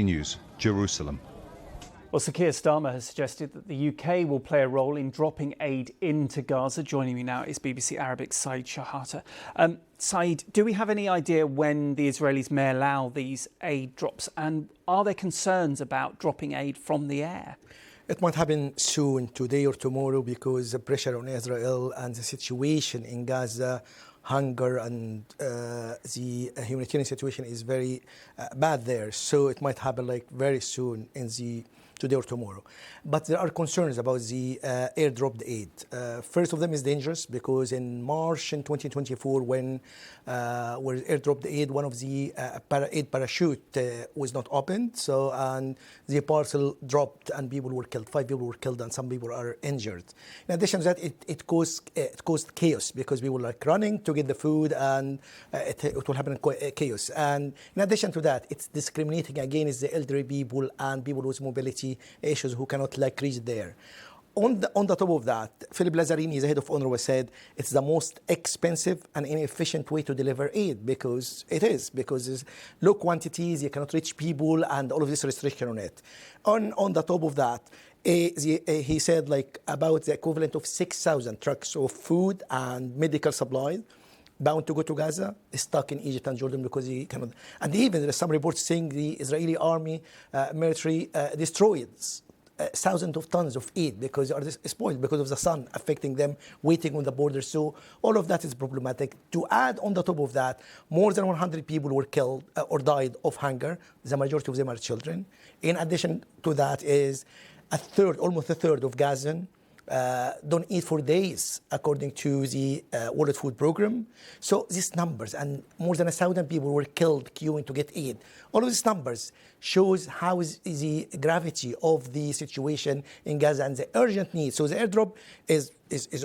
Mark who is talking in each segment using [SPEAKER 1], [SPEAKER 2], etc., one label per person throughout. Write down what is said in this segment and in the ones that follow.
[SPEAKER 1] News, Jerusalem.
[SPEAKER 2] Well, Sir Keir Starmer has suggested that the UK will play a role in dropping aid into Gaza. Joining me now is BBC Arabic's Saeed Shehata. Saeed, do we have any idea when the Israelis may allow these aid drops, and are there concerns about dropping aid from the air?
[SPEAKER 3] It might happen soon, today or tomorrow, because the pressure on Israel and the situation in Gaza, hunger and the humanitarian situation is very bad there. So it might happen like very soon in the today or tomorrow. But there are concerns about the airdropped aid. First of them is dangerous because in March in 2024, when airdropped aid, one of the aid parachute was not opened, and the parcel dropped and people were killed. 5 people were killed and some people are injured. In addition to that, it caused chaos because we were like running to get the food, and it will happen in chaos. And in addition to that, it's discriminating against the elderly people and people with mobility issues who cannot reach there. On the top of that, Philip Lazzarini, the head of UNRWA, said it's the most expensive and inefficient way to deliver aid because there's low quantities, you cannot reach people, and all of this restriction on it. On the top of that, he said about the equivalent of 6,000 trucks of food and medical supplies bound to go to Gaza, stuck in Egypt and Jordan because he cannot. And even there are some reports saying the Israeli army military destroyed thousands of tons of aid because they are spoiled because of the sun affecting them, waiting on the border. So all of that is problematic. To add on the top of that, more than 100 people were killed or died of hunger. The majority of them are children. In addition to that is almost a third of Gazans don't eat for days, according to the World Food Program. So these numbers, and more than 1,000 people were killed queuing to get aid. All of these numbers shows how is the gravity of the situation in Gaza and the urgent need. So the airdrop is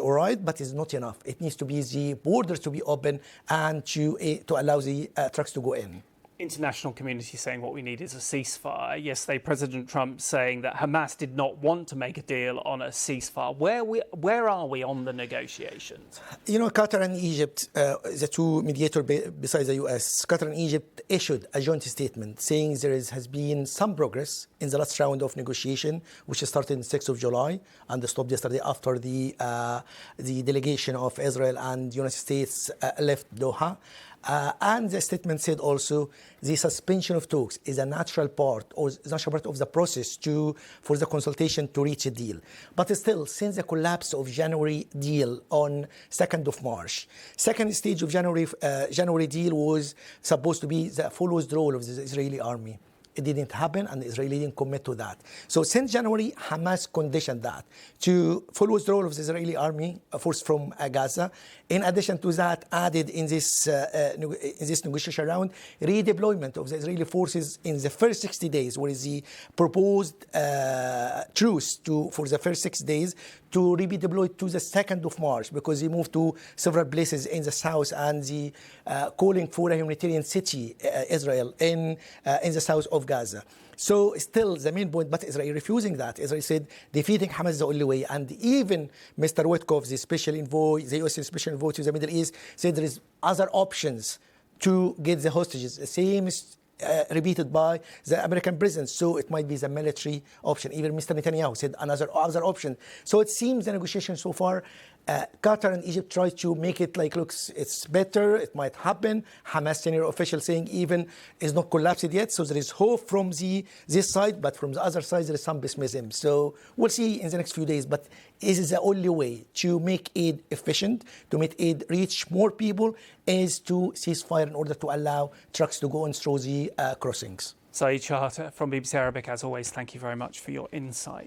[SPEAKER 3] all right, but is not enough. It needs to be the borders to be open and to allow the trucks to go in.
[SPEAKER 2] International community saying what we need is a ceasefire. Yesterday, President Trump saying that Hamas did not want to make a deal on a ceasefire. Where are we on the negotiations?
[SPEAKER 3] You know, Qatar and Egypt, the two mediators besides the US, Qatar and Egypt issued a joint statement saying there has been some progress in the last round of negotiation, which started on 6th of July and stopped yesterday after the delegation of Israel and the United States left Doha. And the statement said also the suspension of talks is a natural part of the process for the consultation to reach a deal. But still, since the collapse of January deal on 2nd of March, second stage of January deal was supposed to be the full withdrawal of the Israeli army. It didn't happen, and the Israelis didn't commit to that. So since January, Hamas conditioned that to full withdrawal of the Israeli army force from Gaza. In addition to that, added in this negotiation round, redeployment of the Israeli forces in the first 60 days, where is the proposed truce for the first 6 days to be deployed to the 2nd of March, because he moved to several places in the south, and the calling for a humanitarian city, Israel, in the south of Gaza. So still the main point, but Israel refusing that. Israel said defeating Hamas is the only way. And even Mr. Witkoff, the special envoy, the U.S. special envoy to the Middle East, said there is other options to get the hostages. The same is repeated by the American president. So it might be the military option. Even Mr. Netanyahu said other option. So it seems the negotiation so far, Qatar and Egypt try to make it looks it's better, it might happen. Hamas senior official saying even is not collapsed yet. So there is hope from this side, but from the other side there is some pessimism. So we'll see in the next few days. But this is the only way to make aid efficient, to make aid reach more people, is to cease fire in order to allow trucks to go on through the crossings.
[SPEAKER 2] Saeed Shehata from BBC Arabic, as always, thank you very much for your insight.